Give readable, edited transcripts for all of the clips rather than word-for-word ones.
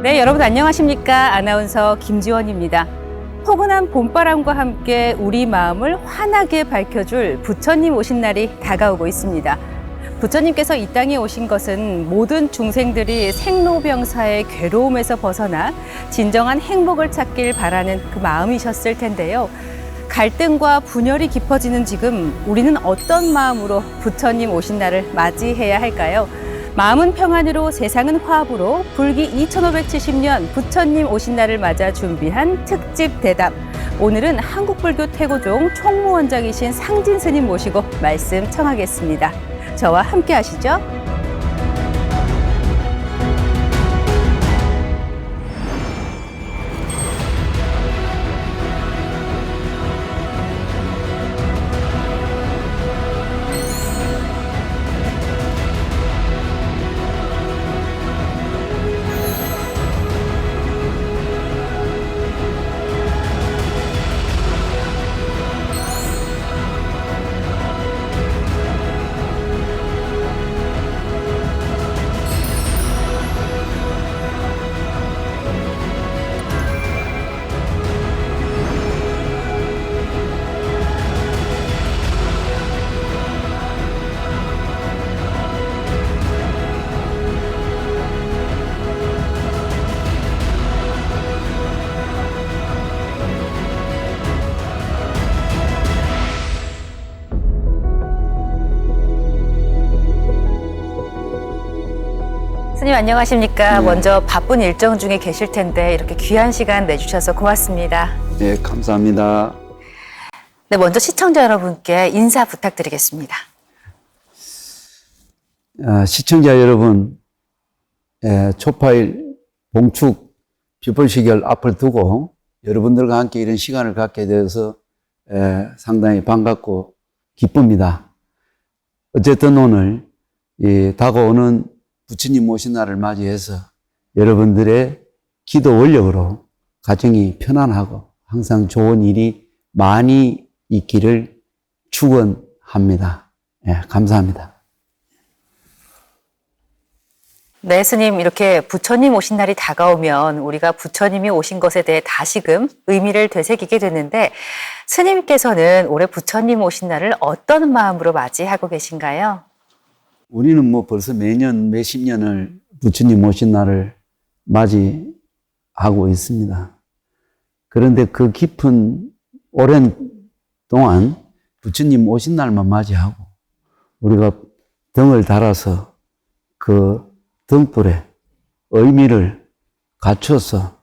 네, 여러분 안녕하십니까? 아나운서 김지원입니다. 포근한 봄바람과 함께 우리 마음을 환하게 밝혀줄 부처님 오신 날이 다가오고 있습니다. 부처님께서 이 땅에 오신 것은 모든 중생들이 생로병사의 괴로움에서 벗어나 진정한 행복을 찾길 바라는 그 마음이셨을 텐데요. 갈등과 분열이 깊어지는 지금 우리는 어떤 마음으로 부처님 오신 날을 맞이해야 할까요? 마음은 평안으로 세상은 화합으로 불기 2570년 부처님 오신 날을 맞아 준비한 특집 대담. 오늘은 한국불교 태고종 총무원장이신 상진 스님 모시고 말씀 청하겠습니다. 저와 함께 하시죠. 스님 안녕하십니까? 네. 먼저 바쁜 일정 중에 계실 텐데 이렇게 귀한 시간 내주셔서 고맙습니다. 네, 감사합니다. 네, 먼저 시청자 여러분께 인사 부탁드리겠습니다. 시청자 여러분, 초파일 봉축 비불시결 앞을 두고 여러분들과 함께 이런 시간을 갖게 되어서 상당히 반갑고 기쁩니다. 어쨌든 오늘 다가오는 부처님 오신 날을 맞이해서 여러분들의 기도 원력으로 가정이 편안하고 항상 좋은 일이 많이 있기를 축원합니다. 감사합니다. 네, 스님 이렇게 부처님 오신 날이 다가오면 우리가 부처님이 오신 것에 대해 다시금 의미를 되새기게 되는데 스님께서는 올해 부처님 오신 날을 어떤 마음으로 맞이하고 계신가요? 우리는 뭐 벌써 매년 몇십 년을 부처님 오신 날을 맞이하고 있습니다. 그런데 그 깊은 오랜 동안 부처님 오신 날만 맞이하고 우리가 등을 달아서 그 등불에 의미를 갖춰서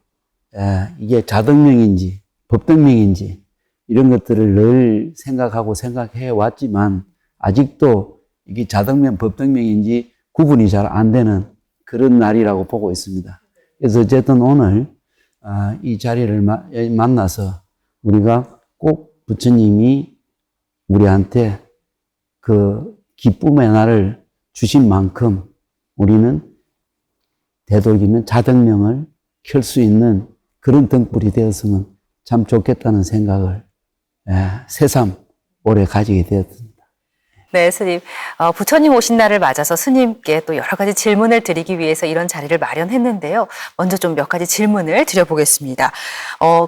이게 자등명인지 법등명인지 이런 것들을 늘 생각하고 생각해 왔지만 아직도 이게 자등명, 법등명인지 구분이 잘 안 되는 그런 날이라고 보고 있습니다. 그래서 어쨌든 오늘 이 자리를 만나서 우리가 꼭 부처님이 우리한테 그 기쁨의 날을 주신 만큼 우리는 되도록이면 자등명을 켤 수 있는 그런 등불이 되었으면 참 좋겠다는 생각을 새삼 올해 가지게 되었습니다. 네, 스님. 부처님 오신 날을 맞아서 스님께 또 여러 가지 질문을 드리기 위해서 이런 자리를 마련했는데요. 먼저 좀 몇 가지 질문을 드려보겠습니다.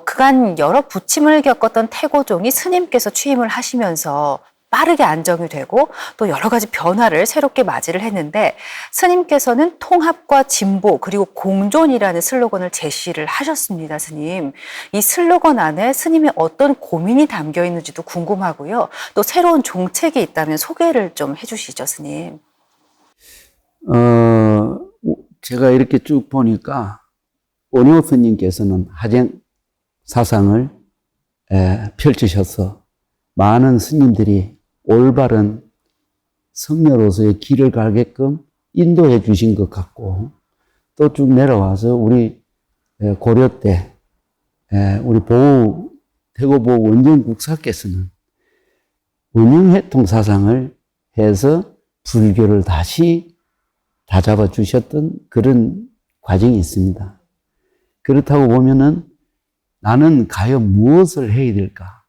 그간 여러 부침을 겪었던 태고종이 스님께서 취임을 하시면서 빠르게 안정이 되고 또 여러 가지 변화를 새롭게 맞이를 했는데 스님께서는 통합과 진보 그리고 공존이라는 슬로건을 제시를 하셨습니다, 스님. 이 슬로건 안에 스님의 어떤 고민이 담겨 있는지도 궁금하고요. 또 새로운 종책이 있다면 소개를 좀 해주시죠, 스님. 제가 이렇게 쭉 보니까 원효 스님께서는 하쟁 사상을 펼치셔서 많은 스님들이 올바른 성녀로서의 길을 가게끔 인도해 주신 것 같고 또 쭉 내려와서 우리 고려 때 우리 태고보우 원정 국사께서는 원흉회통 사상을 해서 불교를 다시 다잡아 주셨던 그런 과정이 있습니다. 그렇다고 보면은 나는 과연 무엇을 해야 될까?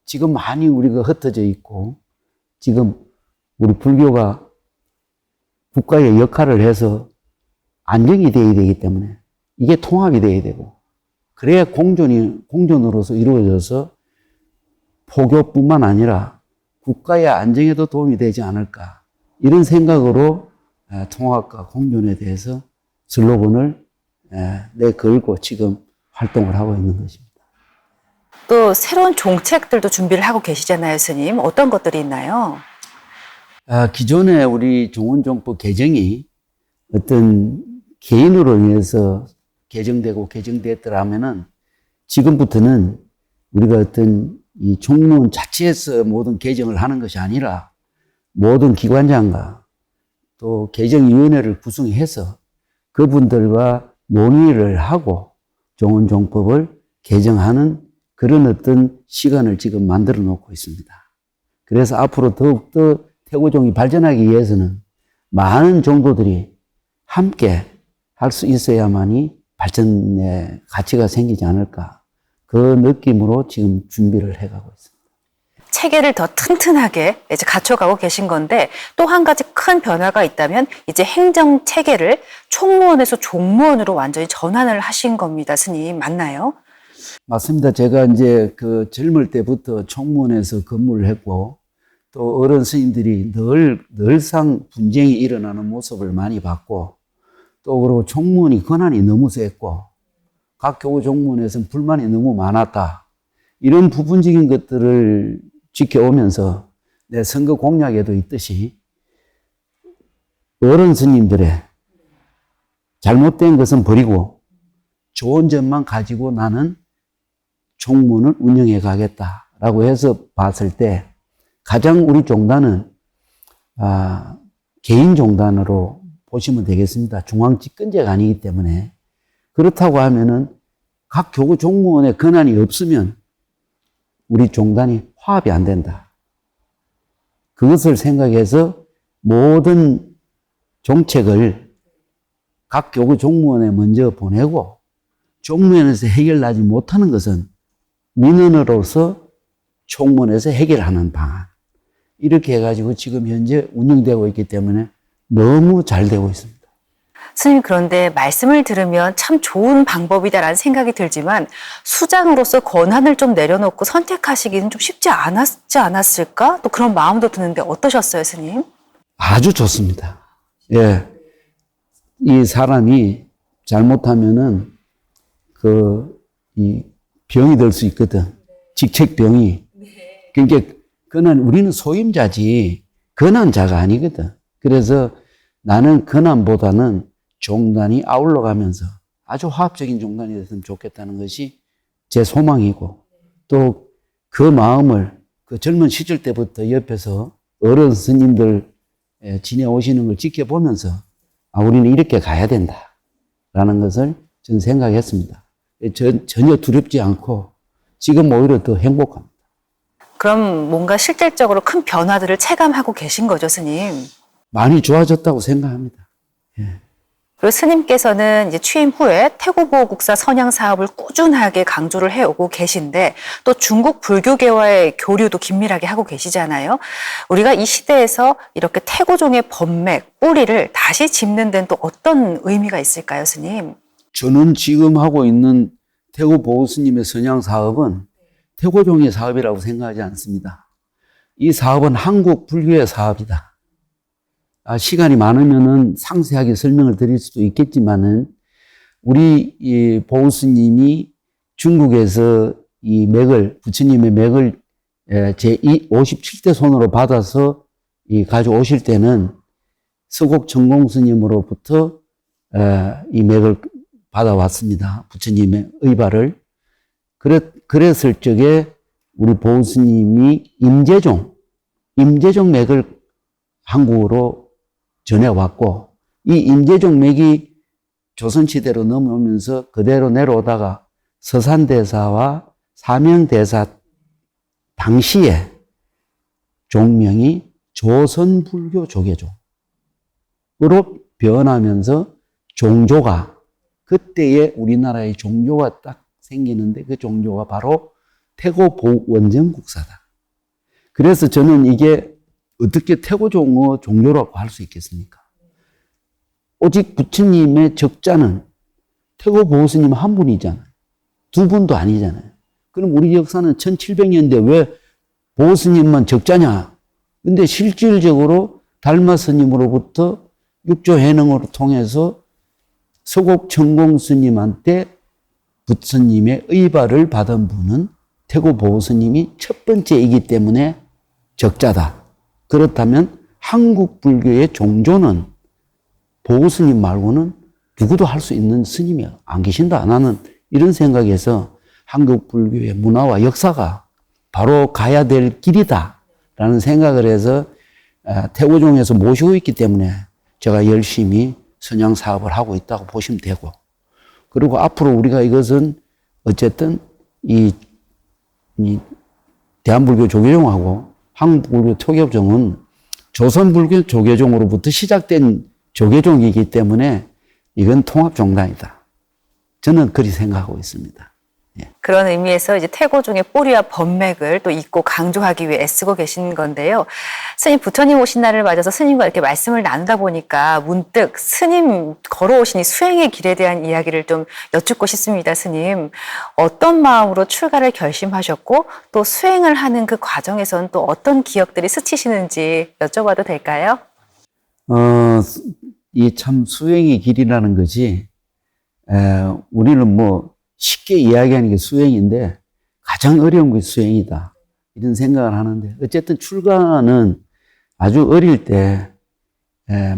지금 많이 우리가 흩어져 있고, 지금 우리 불교가 국가의 역할을 해서 안정이 되어야 되기 때문에 이게 통합이 되어야 되고, 그래야 공존으로서 이루어져서 포교뿐만 아니라 국가의 안정에도 도움이 되지 않을까. 이런 생각으로 통합과 공존에 대해서 슬로건을 내걸고 지금 활동을 하고 있는 것입니다. 또 새로운 종책들도 준비를 하고 계시잖아요, 스님. 어떤 것들이 있나요? 기존에 우리 종원종법 개정이 어떤 개인으로 인해서 개정되고 개정됐더라면은 지금부터는 우리가 어떤 이 총론 자체에서 모든 개정을 하는 것이 아니라 모든 기관장과 또 개정위원회를 구성해서 그분들과 논의를 하고 종원종법을 개정하는 그런 어떤 시간을 지금 만들어 놓고 있습니다. 그래서 앞으로 더욱더 태고종이 발전하기 위해서는 많은 종도들이 함께 할 수 있어야만이 발전의 가치가 생기지 않을까. 그 느낌으로 지금 준비를 해가고 있습니다. 체계를 더 튼튼하게 이제 갖춰가고 계신 건데 또 한 가지 큰 변화가 있다면 이제 행정 체계를 총무원에서 종무원으로 완전히 전환을 하신 겁니다, 스님. 맞나요? 맞습니다. 제가 이제 그 젊을 때부터 총무원에서 근무를 했고 또 어른 스님들이 늘상 분쟁이 일어나는 모습을 많이 봤고 또 그리고 총무원이 권한이 너무 셌고 각 교구 종무원에서는 불만이 너무 많았다. 이런 부분적인 것들을 지켜오면서 내 선거 공약에도 있듯이 어른 스님들의 잘못된 것은 버리고 좋은 점만 가지고 나는 총무원을 운영해 가겠다라고 해서 봤을 때 가장 우리 종단은 개인 종단으로 보시면 되겠습니다. 중앙 집권제가 아니기 때문에 그렇다고 하면은 각 교구 종무원의 권한이 없으면 우리 종단이 화합이 안 된다. 그것을 생각해서 모든 정책을 각 교구 종무원에 먼저 보내고 종무원에서 해결나지 못하는 것은 민원으로서 총무원에서 해결하는 방안. 이렇게 해가지고 지금 현재 운영되고 있기 때문에 너무 잘 되고 있습니다. 스님, 그런데 말씀을 들으면 참 좋은 방법이다라는 생각이 들지만 수장으로서 권한을 좀 내려놓고 선택하시기는 좀 쉽지 않았을까? 또 그런 마음도 드는데 어떠셨어요, 스님? 아주 좋습니다. 예. 이 사람이 잘못하면은 이 병이 될 수 있거든. 직책병이. 그러니까 우리는 소임자지 권한자가 아니거든. 그래서 나는 권한보다는 종단이 아울러 가면서 아주 화합적인 종단이 됐으면 좋겠다는 것이 제 소망이고 또 그 마음을 그 젊은 시절 때부터 옆에서 어른 스님들 지내오시는 걸 지켜보면서 우리는 이렇게 가야 된다라는 것을 저는 생각했습니다. 전혀 두렵지 않고 지금 오히려 더 행복합니다. 그럼 뭔가 실질적으로 큰 변화들을 체감하고 계신 거죠, 스님? 많이 좋아졌다고 생각합니다. 예. 그리고 스님께서는 이제 취임 후에 태고보호국사 선양 사업을 꾸준하게 강조를 해오고 계신데 또 중국 불교계와의 교류도 긴밀하게 하고 계시잖아요. 우리가 이 시대에서 이렇게 태고종의 법맥, 뿌리를 다시 짚는 데는 또 어떤 의미가 있을까요, 스님? 저는 지금 하고 있는 태고보호 스님의 선양 사업은 태고종의 사업이라고 생각하지 않습니다. 이 사업은 한국 불교의 사업이다. 시간이 많으면은 상세하게 설명을 드릴 수도 있겠지만은 우리 이 보호 스님이 중국에서 이 맥을 부처님의 맥을 제 57대 손으로 받아서 가져오실 때는 서곡 정공 스님으로부터 이 맥을 받아왔습니다. 부처님의 의발을. 그랬을 적에 우리 보호 스님이 임재종 맥을 한국으로 전해왔고, 이 임재종 맥이 조선시대로 넘어오면서 그대로 내려오다가 서산대사와 사명대사 당시에 종명이 조선불교 조계종으로 변하면서 종조가, 그때의 우리나라의 종교가 딱 생기는데 그 종교가 바로 태고 원정국사다. 그래서 저는 이게 어떻게 태고종의 종교라고 할 수 있겠습니까? 오직 부처님의 적자는 태고 보호스님 한 분이잖아요. 두 분도 아니잖아요. 그럼 우리 역사는 1700년대 왜 보호스님만 적자냐? 근데 실질적으로 달마 스님으로부터 육조 해능으로 통해서 서곡 천공 스님한테 부처님의 의발을 받은 분은 태고 보호스님이 첫 번째이기 때문에 적자다. 그렇다면 한국 불교의 종조는 보호스님 말고는 누구도 할 수 있는 스님이 안 계신다. 나는 이런 생각에서 한국 불교의 문화와 역사가 바로 가야 될 길이다 라는 생각을 해서 태고종에서 모시고 있기 때문에 제가 열심히 선양 사업을 하고 있다고 보시면 되고, 그리고 앞으로 우리가 이것은 어쨌든 이 대한불교 조계종하고 한국불교 토교종은 조선불교 조계종으로부터 시작된 조계종이기 때문에 이건 통합종단이다. 저는 그리 생각하고 있습니다. 예. 그런 의미에서 이제 태고종의 뿌리와 법맥을 또 잇고 강조하기 위해 애쓰고 계신 건데요. 스님 부처님 오신 날을 맞아서 스님과 이렇게 말씀을 나누다 보니까 문득 스님 걸어오신 이 수행의 길에 대한 이야기를 좀 여쭙고 싶습니다. 스님, 어떤 마음으로 출가를 결심하셨고 또 수행을 하는 그 과정에서는 또 어떤 기억들이 스치시는지 여쭤봐도 될까요? 이 참 수행의 길이라는 것이 우리는 뭐 쉽게 이야기하는 게 수행인데 가장 어려운 게 수행이다. 이런 생각을 하는데, 어쨌든 출가는 아주 어릴 때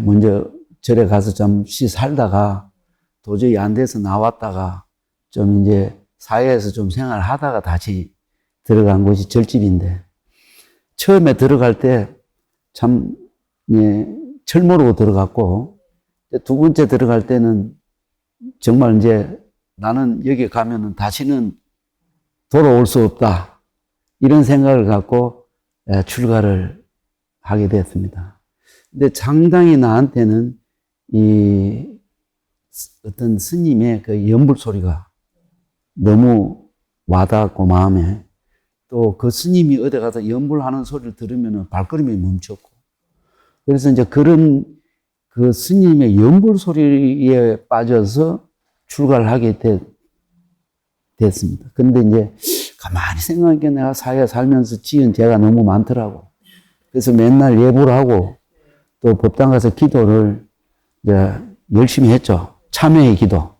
먼저 절에 가서 잠시 살다가 도저히 안 돼서 나왔다가 좀 이제 사회에서 좀 생활하다가 다시 들어간 곳이 절집인데, 처음에 들어갈 때 참 철모르고 들어갔고, 두 번째 들어갈 때는 정말 이제 나는 여기 가면은 다시는 돌아올 수 없다. 이런 생각을 갖고 출가를 하게 됐습니다. 근데 상당히 나한테는 이 어떤 스님의 그 연불 소리가 너무 와닿았고, 마음에 또 그 스님이 어디 가서 연불하는 소리를 들으면 발걸음이 멈췄고, 그래서 이제 그런 그 스님의 연불 소리에 빠져서 출가를 하게 됐습니다. 근데 이제 가만히 생각하니까 내가 사회 살면서 지은 죄가 너무 많더라고. 그래서 맨날 예불 하고 또 법당 가서 기도를 이제 열심히 했죠. 참회의 기도.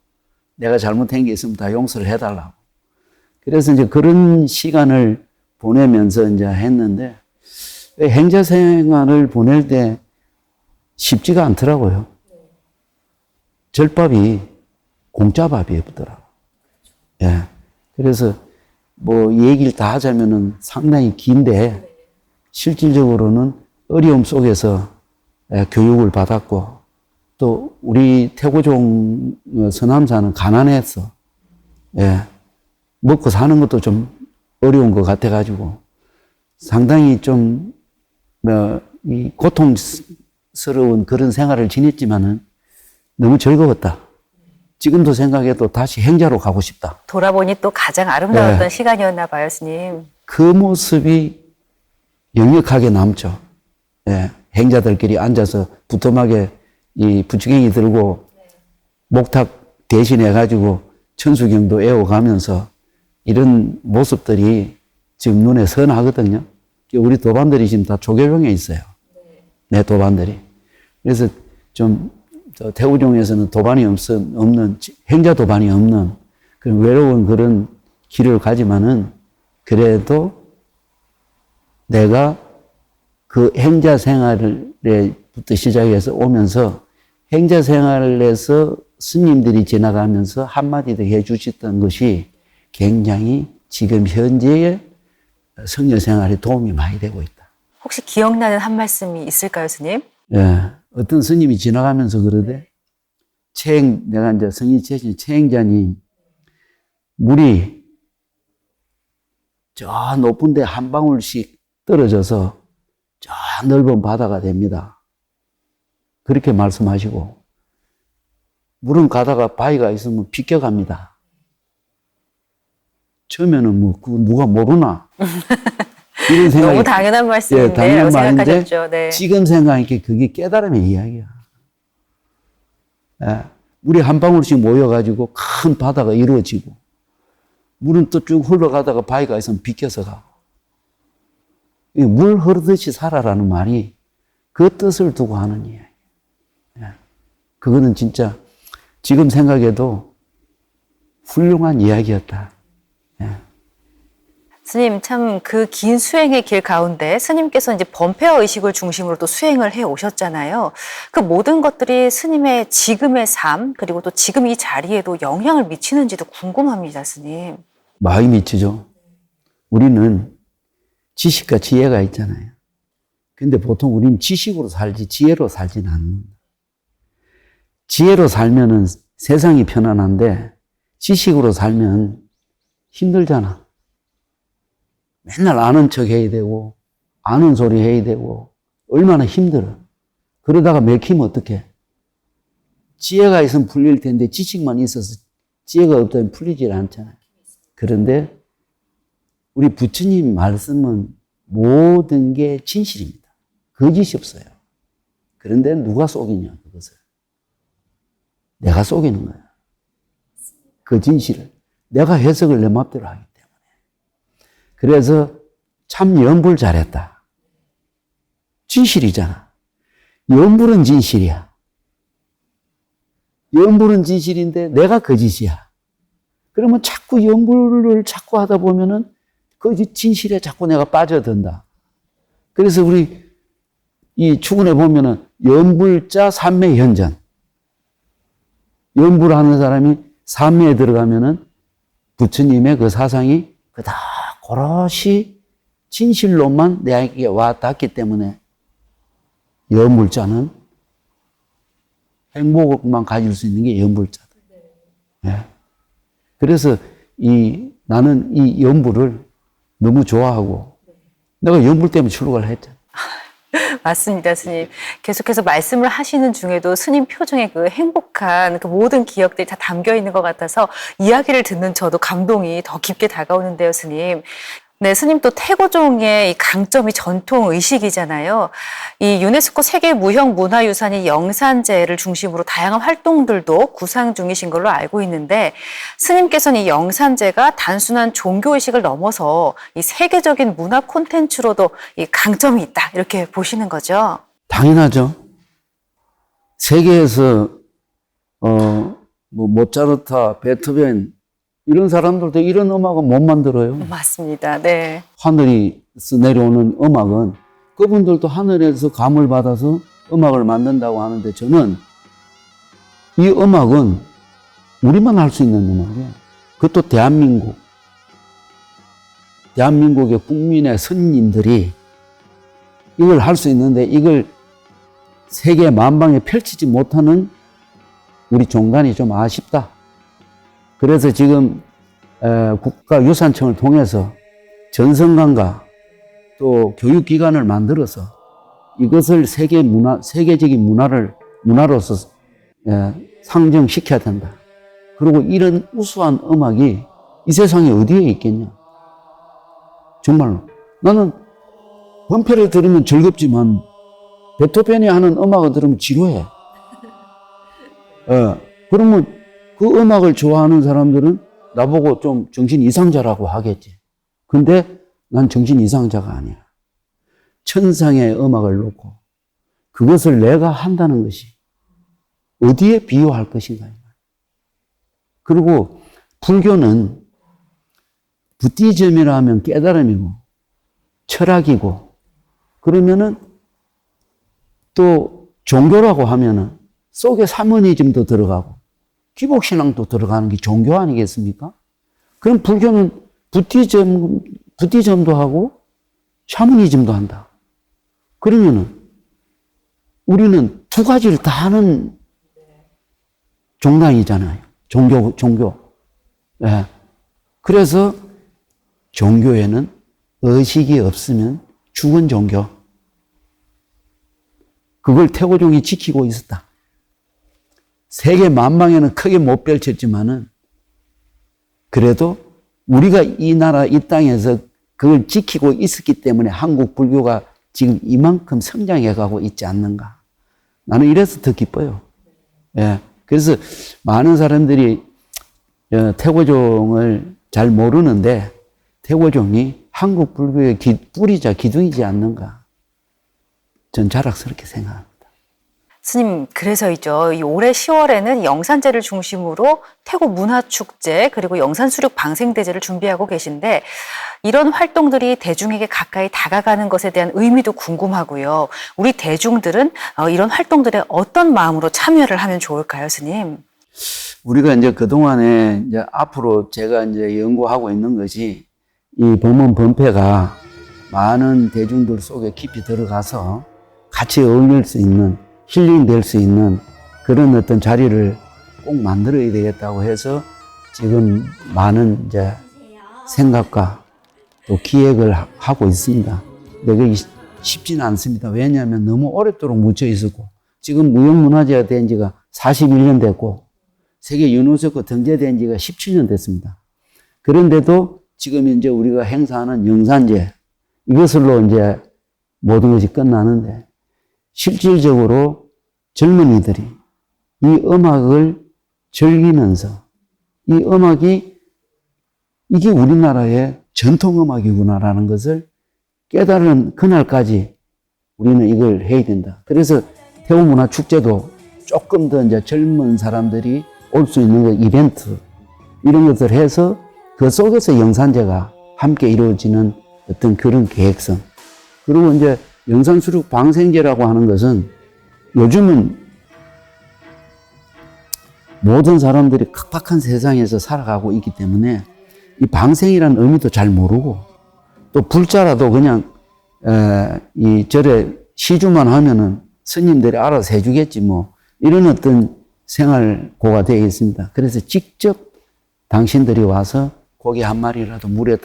내가 잘못한 게 있으면 다 용서를 해달라고. 그래서 이제 그런 시간을 보내면서 이제 했는데, 행자 생활을 보낼 때 쉽지가 않더라고요. 절밥이 공짜밥이더라고요. 예. 그래서 뭐 얘기를 다 하자면은 상당히 긴데, 실질적으로는 어려움 속에서 교육을 받았고, 또 우리 태고종 서남사는 가난했어. 예. 먹고 사는 것도 좀 어려운 것 같아가지고 상당히 좀 이 고통스러운 그런 생활을 지냈지만은 너무 즐거웠다. 지금도 생각해도 다시 행자로 가고 싶다. 돌아보니 또 가장 아름다웠던 네. 시간이었나 봐요, 스님. 그 모습이 역력하게 남죠. 예. 행자들끼리 앉아서 부뚜막에 이 부추갱이 들고 목탁 대신해가지고 천수경도 애워가면서 이런 모습들이 지금 눈에 선하거든요. 우리 도반들이 지금 다 조계종에 있어요. 내 도반들이. 그래서 좀 태우종에서는 도반이 없는, 행자 도반이 없는 그런 외로운 그런 길을 가지만은, 그래도 내가 그 행자 생활부터 시작해서 오면서 행자 생활에서 스님들이 지나가면서 한마디 더 해주셨던 것이 굉장히 지금 현재의 성녀 생활에 도움이 많이 되고 있다. 혹시 기억나는 한 말씀이 있을까요, 스님? 예. 어떤 스님이 지나가면서 그러대. 내가 이제 성인 최신 최행자님, 물이 저 높은데 한 방울씩 떨어져서 넓은 바다가 됩니다. 그렇게 말씀하시고, 물은 가다가 바위가 있으면 비껴갑니다. 처음에는 뭐, 그거 누가 모르나? 이런 생각이. 너무 당연한 말씀인데, 당연한 말인데, 생각하셨죠. 네. 지금 생각하니까 그게 깨달음의 이야기야. 예, 물이 한 방울씩 모여가지고 큰 바다가 이루어지고, 물은 또 쭉 흘러가다가 바위가 있으면 비껴서 가고. 물 흐르듯이 살아라는 말이 그 뜻을 두고 하는 이야기. 예, 그거는 진짜 지금 생각해도 훌륭한 이야기였다. 예. 스님, 참 그 긴 수행의 길 가운데 스님께서 이제 범폐와 의식을 중심으로 또 수행을 해 오셨잖아요. 그 모든 것들이 스님의 지금의 삶, 그리고 또 지금 이 자리에도 영향을 미치는지도 궁금합니다, 스님. 많이 미치죠. 우리는 지식과 지혜가 있잖아요. 근데 보통 우리는 지식으로 살지 지혜로 살지는 않는다. 지혜로 살면은 세상이 편안한데 지식으로 살면 힘들잖아. 맨날 아는 척 해야 되고 아는 소리 해야 되고 얼마나 힘들어. 그러다가 맥히면 어떡해. 지혜가 있으면 풀릴 텐데 지식만 있어서 지혜가 없다면 풀리질 않잖아요. 그런데 우리 부처님 말씀은 모든 게 진실입니다. 거짓이 없어요. 그런데 누가 속이냐, 그것을. 내가 속이는 거야. 그 진실을. 내가 해석을 내 맘대로 하기 때문에. 그래서 참 연불 잘했다. 진실이잖아. 연불은 진실이야. 연불은 진실인데 내가 거짓이야. 그러면 자꾸 연불을 자꾸 하다 보면은 그 진실에 자꾸 내가 빠져든다. 그래서 우리 이 추근에 보면은 연불자 삼매현전. 연불하는 사람이 삼매에 들어가면은 부처님의 그 사상이 그다 고럿이 진실로만 내게 와 닿기 때문에 연불자는 행복만 가질 수 있는 게 연불자다. 네. 그래서 나는 이 연불을 너무 좋아하고 내가 연불 때문에 출가를 했잖아. 맞습니다, 스님. 계속해서 말씀을 하시는 중에도 스님 표정에 그 행복한 그 모든 기억들이 다 담겨 있는 것 같아서 이야기를 듣는 저도 감동이 더 깊게 다가오는데요, 스님. 네, 스님 또 태고종의 이 강점이 전통 의식이잖아요. 이 유네스코 세계 무형 문화유산인 영산제를 중심으로 다양한 활동들도 구상 중이신 걸로 알고 있는데 스님께서는 이 영산제가 단순한 종교 의식을 넘어서 이 세계적인 문화 콘텐츠로도 이 강점이 있다 이렇게 보시는 거죠. 당연하죠. 세계에서 뭐 모차르트, 베토벤 이런 사람들도 이런 음악은 못 만들어요. 맞습니다. 네. 하늘에서 내려오는 음악은 그분들도 하늘에서 감을 받아서 음악을 만든다고 하는데 저는 이 음악은 우리만 할 수 있는 음악이에요. 그것도 대한민국의 국민의 선님들이 이걸 할 수 있는데 이걸 세계 만방에 펼치지 못하는 우리 종단이 좀 아쉽다. 그래서 지금 국가유산청을 통해서 전성관과 또 교육기관을 만들어서 이것을 세계적인 문화로서 상정시켜야 된다. 그리고 이런 우수한 음악이 이 세상에 어디에 있겠냐. 정말로. 나는 범패를 들으면 즐겁지만 베토벤이 하는 음악을 들으면 지루해. 그러면 그 음악을 좋아하는 사람들은 나보고 좀 정신 이상자라고 하겠지. 근데 난 정신 이상자가 아니야. 천상의 음악을 놓고 그것을 내가 한다는 것이 어디에 비유할 것인가. 그리고 불교는 부티즘이라 하면 깨달음이고 철학이고 그러면은 또 종교라고 하면은 속에 사모니즘도 들어가고 기복신앙도 들어가는 게 종교 아니겠습니까? 그럼 불교는 부티즘도 하고 샤머니즘도 한다. 그러면은 우리는 두 가지를 다 하는 종당이잖아요. 종교. 네. 그래서 종교에는 의식이 없으면 죽은 종교. 그걸 태고종이 지키고 있었다. 세계 만방에는 크게 못 펼쳤지만은 그래도 우리가 이 나라 이 땅에서 그걸 지키고 있었기 때문에 한국 불교가 지금 이만큼 성장해 가고 있지 않는가. 나는 이래서 더 기뻐요. 예. 그래서 많은 사람들이 태고종을 잘 모르는데 태고종이 한국 불교의 뿌리자 기둥이지 않는가. 전 자랑스럽게 생각합니다. 스님, 그래서이죠. 이 올해 10월에는 영산제를 중심으로 태고 문화축제 그리고 영산수륙 방생대제를 준비하고 계신데 이런 활동들이 대중에게 가까이 다가가는 것에 대한 의미도 궁금하고요. 우리 대중들은 이런 활동들에 어떤 마음으로 참여를 하면 좋을까요, 스님? 우리가 이제 그동안에 이제 앞으로 제가 이제 연구하고 있는 것이 이 법문 법회가 많은 대중들 속에 깊이 들어가서 같이 어울릴 수 있는 힐링될 수 있는 그런 어떤 자리를 꼭 만들어야 되겠다고 해서 지금 많은 이제 생각과 또 기획을 하고 있습니다. 근데 그게 쉽지는 않습니다. 왜냐하면 너무 오랫도록 묻혀 있었고 지금 무형문화재가 된 지가 41년 됐고 세계 유네스코 등재된 지가 17년 됐습니다. 그런데도 지금 이제 우리가 행사하는 영산제 이것으로 이제 모든 것이 끝나는데 실질적으로 젊은이들이 이 음악을 즐기면서 이 음악이 이게 우리나라의 전통 음악이구나라는 것을 깨달은 그날까지 우리는 이걸 해야 된다. 그래서 태고문화축제도 조금 더 이제 젊은 사람들이 올 수 있는 그 이벤트 이런 것들을 해서 그 속에서 영산제가 함께 이루어지는 어떤 그런 계획성. 그리고 이제 영산수륙 방생제라고 하는 것은 요즘은 모든 사람들이 각박한 세상에서 살아가고 있기 때문에 이 방생이라는 의미도 잘 모르고 또 불자라도 그냥 이 절에 시주만 하면은 스님들이 알아서 해주겠지 뭐 이런 어떤 생활고가 되어 있습니다. 그래서 직접 당신들이 와서 고기 한 마리라도 물에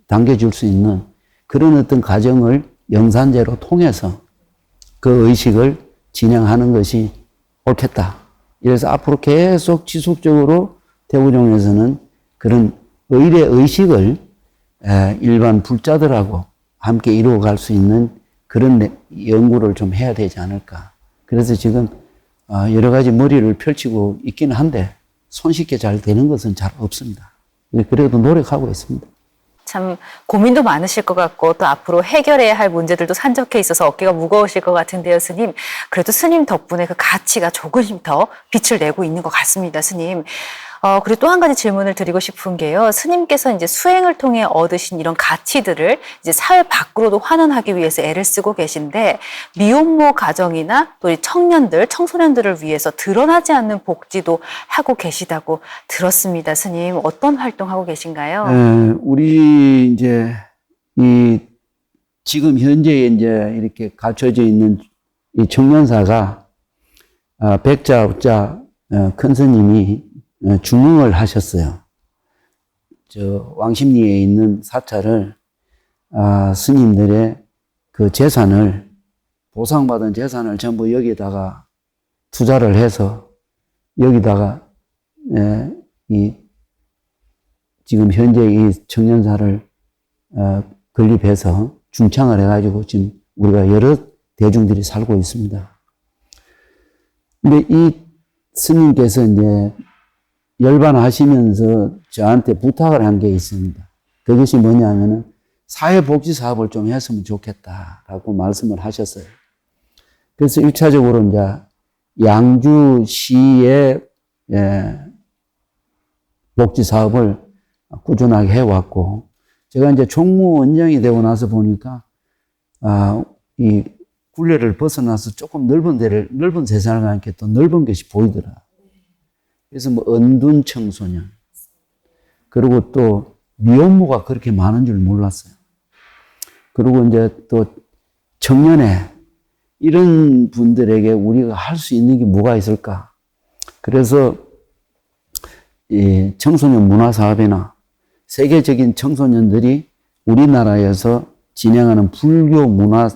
담겨줄 수 있는 그런 어떤 과정을 영산제로 통해서 그 의식을 진행하는 것이 옳겠다. 그래서 앞으로 계속 지속적으로 태고종에서는 그런 의례 의식을 일반 불자들하고 함께 이루어갈 수 있는 그런 연구를 좀 해야 되지 않을까. 그래서 지금 여러 가지 머리를 펼치고 있기는 한데 손쉽게 잘 되는 것은 잘 없습니다. 그래도 노력하고 있습니다. 참 고민도 많으실 것 같고 또 앞으로 해결해야 할 문제들도 산적해 있어서 어깨가 무거우실 것 같은데요, 스님. 그래도 스님 덕분에 그 가치가 조금 더 빛을 내고 있는 것 같습니다, 스님. 그리고 또 한 가지 질문을 드리고 싶은 게요. 스님께서 이제 수행을 통해 얻으신 이런 가치들을 이제 사회 밖으로도 환원하기 위해서 애를 쓰고 계신데 미혼모 가정이나 또 이 청년들, 청소년들을 위해서 드러나지 않는 복지도 하고 계시다고 들었습니다, 스님. 어떤 활동하고 계신가요? 우리 이제 지금 현재 이제 이렇게 갖춰져 있는 이 청년사가 백자업자 큰 스님이 중흥을 하셨어요. 왕십리에 있는 사찰을 스님들의 그 재산을 보상받은 재산을 전부 여기다가 투자를 해서 여기다가 지금 현재 이 청년사를 건립해서 중창을 해가지고 지금 우리가 여러 대중들이 살고 있습니다. 근데 이 스님께서 이제 열반하시면서 저한테 부탁을 한 게 있습니다. 그것이 뭐냐면은 사회복지 사업을 좀 했으면 좋겠다라고 말씀을 하셨어요. 그래서 1차적으로 이제 양주시의 복지 사업을 꾸준하게 해왔고, 제가 이제 총무원장이 되고 나서 보니까 이 굴레를 벗어나서 조금 넓은 세상을 가니까 또 넓은 것이 보이더라. 그래서 뭐 은둔 청소년, 그리고 또 미혼모가 그렇게 많은 줄 몰랐어요. 그리고 이제 또 청년회, 이런 분들에게 우리가 할 수 있는 게 뭐가 있을까? 그래서 이 청소년 문화 사업이나 세계적인 청소년들이 우리나라에서 진행하는 불교 문화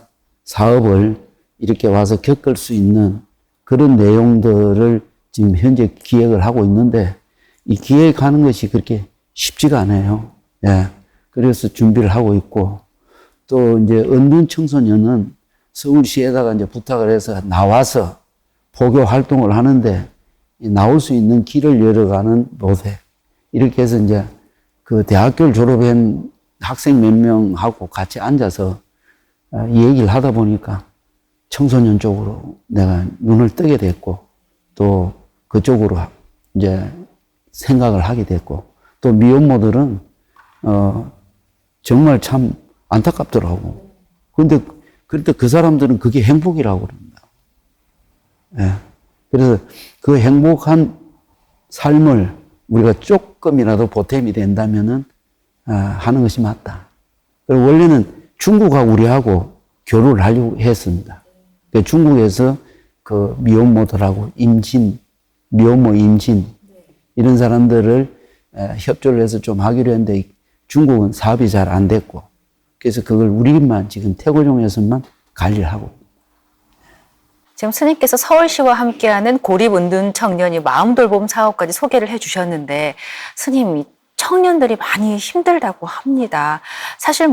사업을 이렇게 와서 겪을 수 있는 그런 내용들을 지금 현재 기획을 하고 있는데 이 기획하는 것이 그렇게 쉽지가 않아요. 예. 그래서 준비를 하고 있고 또 이제 은둔 청소년은 서울시에다가 이제 부탁을 해서 나와서 포교 활동을 하는데 나올 수 있는 길을 열어가는 모세. 이렇게 해서 이제 그 대학교를 졸업한 학생 몇 명하고 같이 앉아서 이 얘기를 하다 보니까 청소년 쪽으로 내가 눈을 뜨게 됐고 또 그쪽으로 이제 생각을 하게 됐고 또 미혼모들은 정말 참 안타깝더라고. 그런데 그 사람들은 그게 행복이라고 그럽니다. 예. 그래서 그 행복한 삶을 우리가 조금이라도 보탬이 된다면은 하는 것이 맞다. 그리고 원래는 중국하고 우리하고 교류를 하려고 했습니다. 그러니까 중국에서 그 미혼모들하고 미혼모 임신 이런 사람들을 협조를 해서 좀 하기로 했는데 중국은 사업이 잘 안 됐고 그래서 그걸 우리만 지금 태고종에서만 관리를 하고. 지금 스님께서 서울시와 함께하는 고립은둔 청년이 마음돌봄 사업까지 소개를 해주셨는데 스님, 청년들이 많이 힘들다고 합니다. 사실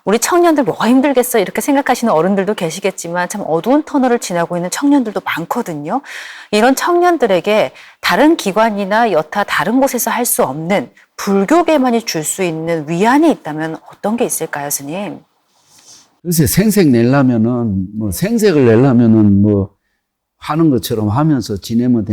우리 청년들 뭐가 힘들겠어 이렇게 생각하시는 어른들도 계시겠지만 참 어두운 터널을 지나고 있는 청년들도 많거든요. 이런 청년들에게 다른 기관이나 여타 다른 곳에서 할 수 없는 불교계만이 줄 수 있는 위안이 있다면 어떤 게 있을까요, 스님? 글쎄, 생색을 내려면은 하는 것처럼 하면서 지내면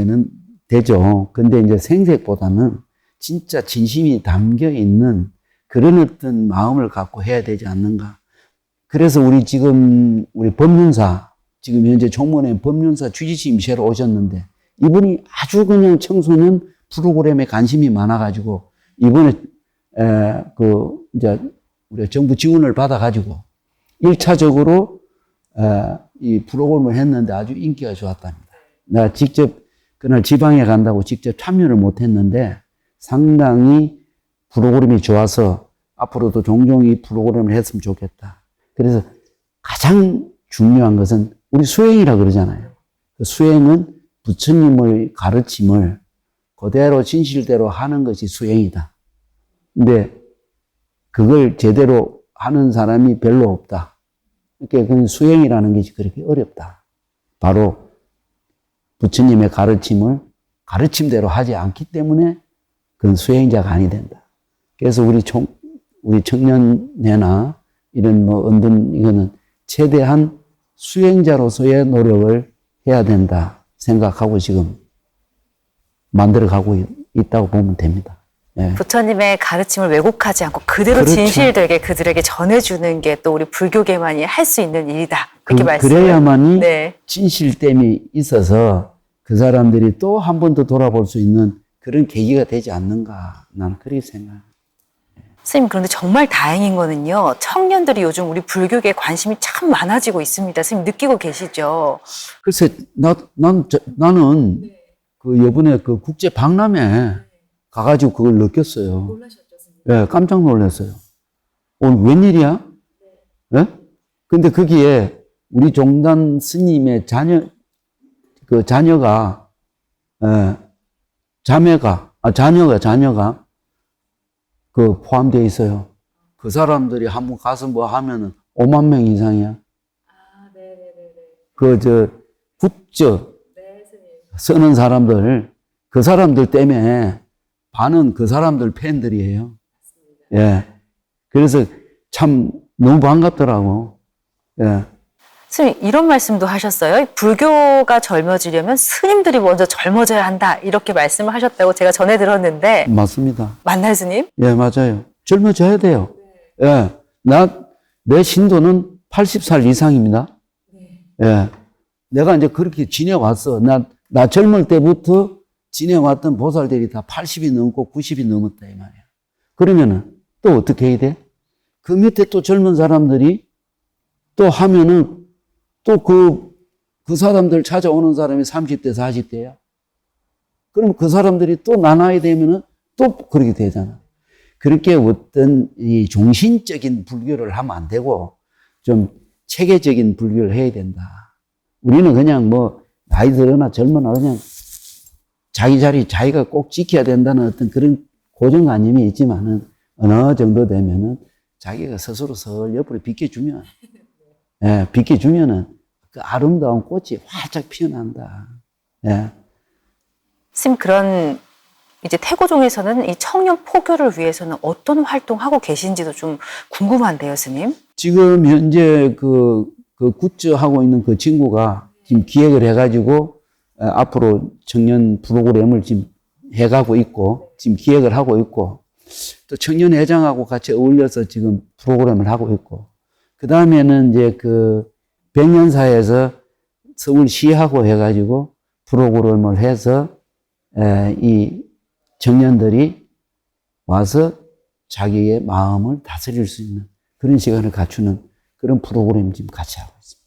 되죠. 근데 이제 생색보다는 진짜 진심이 담겨 있는 그런 어떤 마음을 갖고 해야 되지 않는가. 그래서 우리 법륜사, 지금 현재 총무원 법륜사 주지심 새로 오셨는데, 이분이 아주 그냥 청소년 프로그램에 관심이 많아가지고, 이번에, 우리가 정부 지원을 받아가지고, 1차적으로, 이 프로그램을 했는데 아주 인기가 좋았답니다. 내가 직접, 그날 지방에 간다고 직접 참여를 못 했는데, 상당히 프로그램이 좋아서 앞으로도 종종 이 프로그램을 했으면 좋겠다. 그래서 가장 중요한 것은 우리 수행이라 그러잖아요. 그 수행은 부처님의 가르침을 그대로 진실대로 하는 것이 수행이다. 근데 그걸 제대로 하는 사람이 별로 없다. 그러니까 그 수행이라는 것이 그렇게 어렵다. 바로 부처님의 가르침을 가르침대로 하지 않기 때문에 그건 수행자가 아니 된다. 그래서 우리 청년회나 이런 이거는 최대한 수행자로서의 노력을 해야 된다 생각하고 지금 만들어가고 있다고 보면 됩니다. 네. 부처님의 가르침을 왜곡하지 않고 그대로 그렇죠. 진실되게 그들에게 전해주는 게 또 우리 불교계만이 할 수 있는 일이다. 그렇게 말씀을. 그래야만이 네. 진실됨이 있어서 그 사람들이 또 한 번 더 돌아볼 수 있는 그런 계기가 되지 않는가. 나는 그렇게 생각합니다. 선생님, 그런데 정말 다행인 거는요. 청년들이 요즘 우리 불교계에 관심이 참 많아지고 있습니다. 선생님 느끼고 계시죠? 글쎄, 나는 그 요번에 그 국제 박람회 가가지고 그걸 느꼈어요. 놀라셨죠, 선생님? 예, 깜짝 놀랐어요. 웬일이야? 예? 근데 거기에 우리 종단 스님의 자녀가, 자녀가 그 포함되어 있어요. 그 사람들이 한번 가서 하면은 5만 명 이상이야. 아, 네네네. 굿즈 쓰는 사람들, 그 사람들 때문에 반은 그 사람들 팬들이에요. 예. 그래서 참 너무 반갑더라고. 예. 스님, 이런 말씀도 하셨어요. 불교가 젊어지려면 스님들이 먼저 젊어져야 한다. 이렇게 말씀을 하셨다고 제가 전해 들었는데. 맞습니다. 맞나요, 스님? 예, 맞아요. 젊어져야 돼요. 예. 내 신도는 80살 이상입니다. 예. 내가 이제 그렇게 지내왔어. 나 젊을 때부터 지내왔던 보살들이 다 80이 넘고 90이 넘었다, 이 말이야. 그러면은 또 어떻게 해야 돼? 그 밑에 또 젊은 사람들이 또 하면은 또 그 사람들 찾아오는 사람이 30대, 40대야. 그럼 그 사람들이 또 나눠야 되면은 또 그렇게 되잖아. 그렇게 어떤 이 종신적인 불교를 하면 안 되고 좀 체계적인 불교를 해야 된다. 우리는 그냥 뭐 나이 들거나 젊거나 그냥 자기 자리 자기가 꼭 지켜야 된다는 어떤 그런 고정관념이 있지만은 어느 정도 되면은 자기가 스스로 설 옆으로 비켜주면, 예, 비켜주면은 그 아름다운 꽃이 활짝 피어난다. 예. 스님, 그런 이제 태고종에서는 이 청년 포교를 위해서는 어떤 활동하고 계신지도 좀 궁금한데요, 스님? 지금 현재 그 굿즈하고 있는 그 친구가 지금 기획을 해가지고 앞으로 청년 프로그램을 지금 해가고 있고, 지금 기획을 하고 있고, 또 청년회장하고 같이 어울려서 지금 프로그램을 하고 있고, 그 다음에는 이제 그 백년사에서 서울시하고 해가지고 프로그램을 해서 이 청년들이 와서 자기의 마음을 다스릴 수 있는 그런 시간을 갖추는 그런 프로그램 지금 같이 하고 있습니다.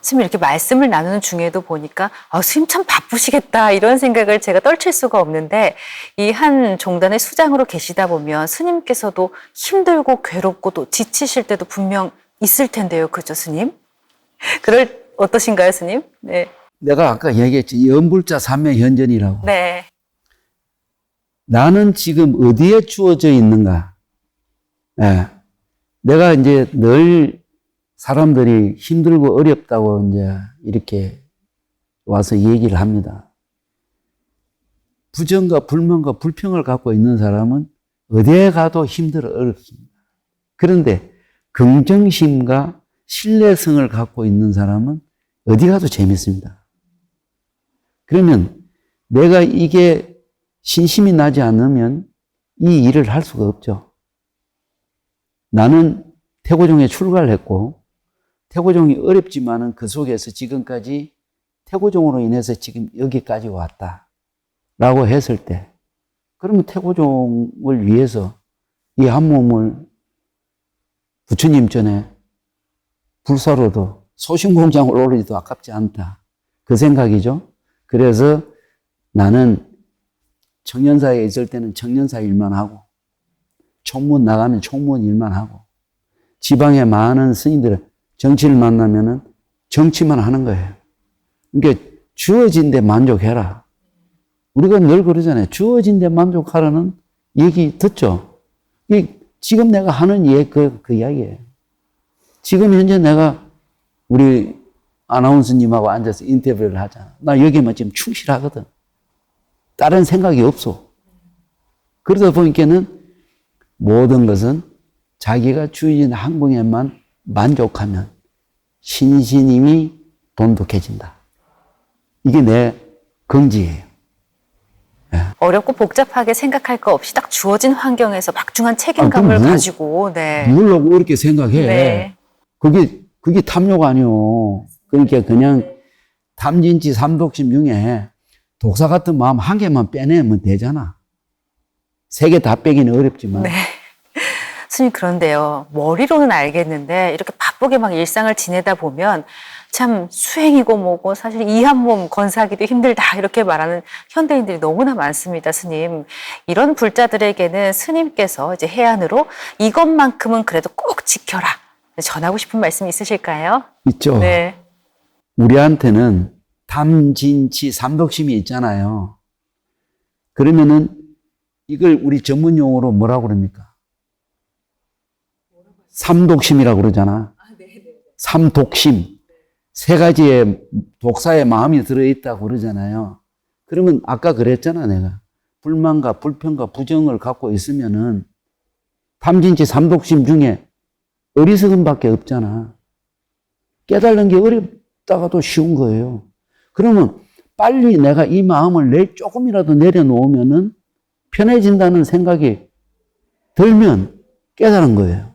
스님, 이렇게 말씀을 나누는 중에도 보니까 스님 참 바쁘시겠다 이런 생각을 제가 떨칠 수가 없는데, 이 한 종단의 수장으로 계시다 보면 스님께서도 힘들고 괴롭고 또 지치실 때도 분명 있을 텐데요. 그죠, 스님? 어떠신가요, 스님? 네. 내가 아까 얘기했지, 연불자 삼매현전이라고. 네. 나는 지금 어디에 주어져 있는가? 예. 내가 이제 늘 사람들이 힘들고 어렵다고 이제 이렇게 와서 얘기를 합니다. 부정과 불만과 불평을 갖고 있는 사람은 어디에 가도 힘들어 어렵습니다. 그런데 긍정심과 신뢰성을 갖고 있는 사람은 어디 가도 재밌습니다. 그러면 내가 이게 신심이 나지 않으면 이 일을 할 수가 없죠. 나는 태고종에 출가를 했고, 태고종이 어렵지만은 그 속에서 지금까지 태고종으로 인해서 지금 여기까지 왔다. 라고 했을 때, 그러면 태고종을 위해서 이 한 몸을 부처님 전에 불사로도 소심공장을 오르지도 아깝지 않다. 그 생각이죠. 그래서 나는 청년사에 있을 때는 청년사 일만 하고, 총무원 나가면 총무원 일만 하고, 지방에 많은 스님들 정치를 만나면은 정치만 하는 거예요. 그러니까 주어진 데 만족해라. 우리가 늘 그러잖아요. 주어진 데 만족하라는 얘기 듣죠? 지금 내가 하는 그 이야기예요. 지금 현재 내가 우리 아나운서님하고 앉아서 인터뷰를 하잖아. 나 여기만 지금 충실하거든. 다른 생각이 없어. 그러다 보니까는 모든 것은 자기가 주어진 항공에만 만족하면 신신임이 돈독해진다. 이게 내 긍지예요. 네. 어렵고 복잡하게 생각할 거 없이 딱 주어진 환경에서 막중한 책임감을 가지고, 네. 누구려고 이렇게 생각해. 네. 그게 탐욕 아니요. 그러니까 그냥 탐진치 삼독심 중에 독사 같은 마음 한 개만 빼내면 되잖아. 세 개 다 빼기는 어렵지만. 네. 스님, 그런데요, 머리로는 알겠는데 이렇게 바쁘게 막 일상을 지내다 보면 참 수행이고 뭐고 사실 이 한 몸 건사하기도 힘들다 이렇게 말하는 현대인들이 너무나 많습니다, 스님. 이런 불자들에게는 스님께서 이제 해안으로 이것만큼은 그래도 꼭 지켜라 전하고 싶은 말씀 있으실까요? 있죠. 네. 우리한테는 탐진치 삼독심이 있잖아요. 그러면은 이걸 우리 전문 용어로 뭐라고 그럽니까? 삼독심이라고 그러잖아. 삼독심. 세 가지의 독사의 마음이 들어있다고 그러잖아요. 그러면 아까 그랬잖아, 내가. 불만과 불평과 부정을 갖고 있으면은 탐진치 삼독심 중에 어리석음밖에 없잖아. 깨달는 게 어렵다가도 쉬운 거예요. 그러면 빨리 내가 이 마음을 조금이라도 내려놓으면은 편해진다는 생각이 들면 깨달은 거예요.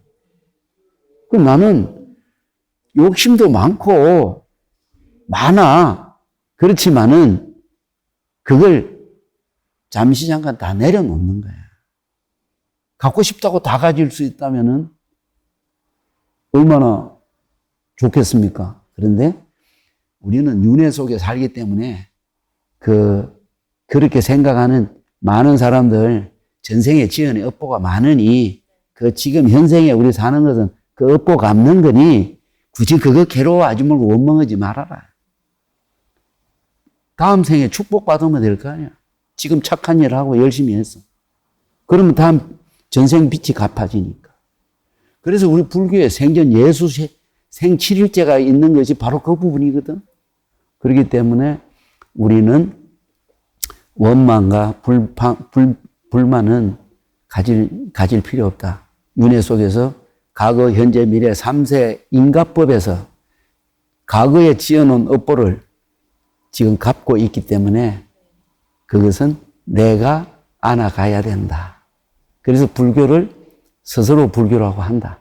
그럼 나는 욕심도 많아. 그렇지만은 그걸 잠시 잠깐 다 내려놓는 거야. 갖고 싶다고 다 가질 수 있다면은 얼마나 좋겠습니까? 그런데 우리는 윤회 속에 살기 때문에 그렇게 생각하는 많은 사람들, 전생에 지은 업보가 많으니 지금 현생에 우리 사는 것은 그 업보 갚는 거니 굳이 그거 괴로워하지 말고 원망하지 말아라. 다음 생에 축복받으면 될 거 아니야. 지금 착한 일 하고 열심히 했어. 그러면 다음 전생 빚이 갚아지니까. 그래서 우리 불교에 생전 예수 생 7일째가 있는 것이 바로 그 부분이거든. 그렇기 때문에 우리는 원망과 불만은 가질 필요 없다. 윤회 속에서 과거, 현재, 미래 3세 인과법에서 과거에 지어놓은 업보를 지금 갚고 있기 때문에 그것은 내가 안아가야 된다. 그래서 불교를 스스로 불교라고 한다.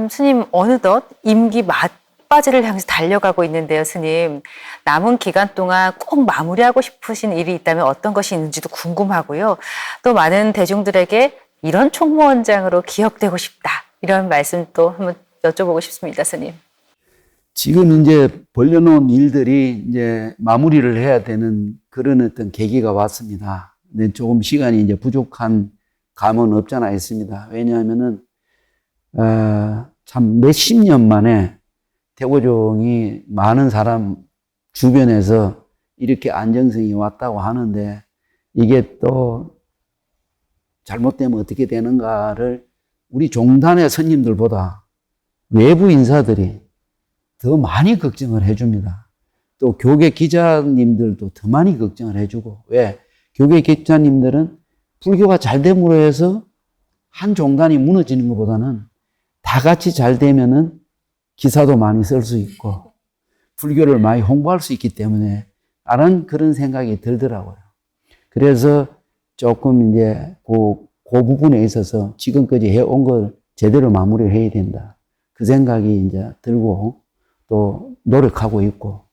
스님, 어느덧 임기 막바지를 향해서 달려가고 있는데요, 스님. 남은 기간 동안 꼭 마무리하고 싶으신 일이 있다면 어떤 것이 있는지도 궁금하고요. 또 많은 대중들에게 이런 총무원장으로 기억되고 싶다. 이런 말씀 또 한번 여쭤보고 싶습니다, 스님. 지금 이제 벌려놓은 일들이 이제 마무리를 해야 되는 그런 어떤 계기가 왔습니다. 근데 조금 시간이 이제 부족한 감은 없잖아 있습니다. 왜냐하면은, 참 몇십 년 만에 태고종이 많은 사람 주변에서 이렇게 안정성이 왔다고 하는데 이게 또 잘못되면 어떻게 되는가를 우리 종단의 스님들보다 외부 인사들이 더 많이 걱정을 해줍니다. 또 교계 기자님들도 더 많이 걱정을 해주고. 왜? 교계 기자님들은 불교가 잘 됨으로 해서 한 종단이 무너지는 것보다는 다 같이 잘 되면은 기사도 많이 쓸 수 있고 불교를 많이 홍보할 수 있기 때문에 라는 그런 생각이 들더라고요. 그래서 조금 이제 그 부분에 있어서 지금까지 해온 걸 제대로 마무리를 해야 된다. 그 생각이 이제 들고 또 노력하고 있고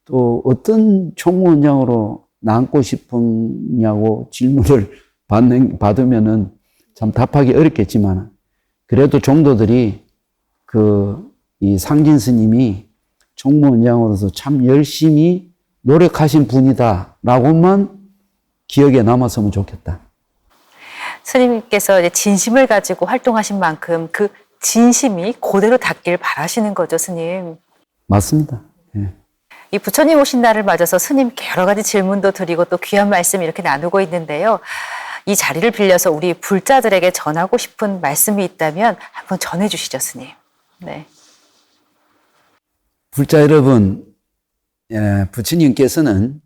또 어떤 총무원장으로 남고 싶으냐고 질문을 받으면은 참 답하기 어렵겠지만 그래도 종도들이 이 상진 스님이 총무원장으로서 참 열심히 노력하신 분이다라고만 기억에 남았으면 좋겠다. 스님께서 이제 진심을 가지고 활동하신 만큼 그 진심이 그대로 닿길 바라시는 거죠, 스님. 맞습니다. 예. 이 부처님 오신 날을 맞아서 스님께 여러 가지 질문도 드리고 또 귀한 말씀 이렇게 나누고 있는데요. 이 자리를 빌려서 우리 불자들에게 전하고 싶은 말씀이 있다면 한번 전해주시죠, 스님. 네. 불자 여러분, 부처님께서는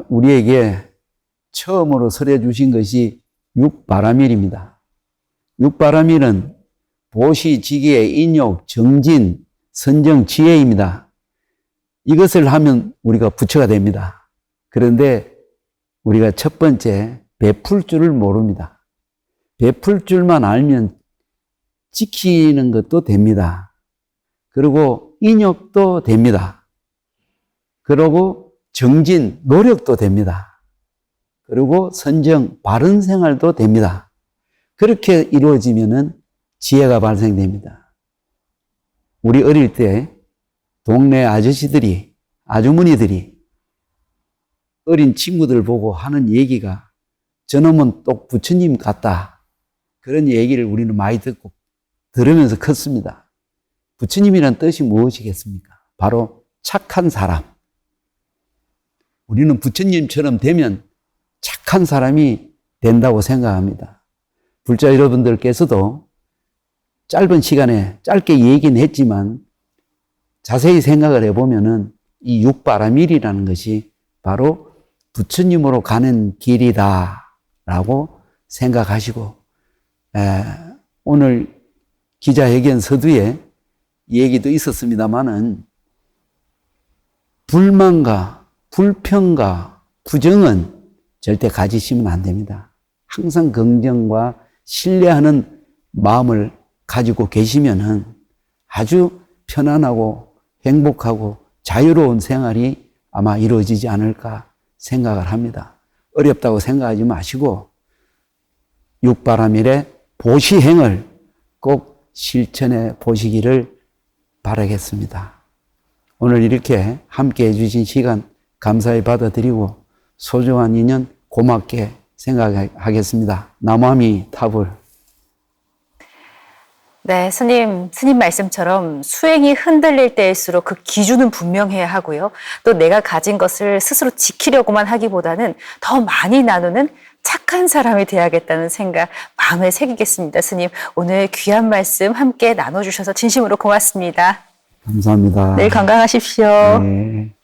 우리에게 처음으로 설해 주신 것이 육바라밀입니다. 육바라밀은 보시, 지계, 인욕, 정진, 선정, 지혜입니다. 이것을 하면 우리가 부처가 됩니다. 그런데 우리가 첫 번째 베풀 줄을 모릅니다. 베풀 줄만 알면 지키는 것도 됩니다. 그리고 인욕도 됩니다. 그리고 정진, 노력도 됩니다. 그리고 선정, 바른 생활도 됩니다. 그렇게 이루어지면은 지혜가 발생됩니다. 우리 어릴 때 동네 아저씨들이, 아주머니들이 어린 친구들 보고 하는 얘기가 저놈은 똑 부처님 같다. 그런 얘기를 우리는 많이 듣고 들으면서 컸습니다. 부처님이란 뜻이 무엇이겠습니까? 바로 착한 사람. 우리는 부처님처럼 되면 착한 사람이 된다고 생각합니다. 불자 여러분들께서도 짧은 시간에 짧게 얘기는 했지만 자세히 생각을 해보면은 이 육바라밀이라는 것이 바로 부처님으로 가는 길이다라고 생각하시고 오늘 기자회견 서두에 얘기도 있었습니다마는 불만과 불평과 부정은 절대 가지시면 안 됩니다. 항상 긍정과 신뢰하는 마음을 가지고 계시면은 아주 편안하고 행복하고 자유로운 생활이 아마 이루어지지 않을까 생각을 합니다. 어렵다고 생각하지 마시고 육바라밀의 보시행을 꼭 실천해 보시기를 바라겠습니다. 오늘 이렇게 함께 해주신 시간 감사히 받아들이고 소중한 인연 고맙게 생각하겠습니다. 남아미 타불. 네, 스님 말씀처럼 수행이 흔들릴 때일수록 그 기준은 분명해야 하고요. 또 내가 가진 것을 스스로 지키려고만 하기보다는 더 많이 나누는 착한 사람이 돼야겠다는 생각 마음에 새기겠습니다. 스님, 오늘 귀한 말씀 함께 나눠주셔서 진심으로 고맙습니다. 감사합니다. 늘 건강하십시오. 네.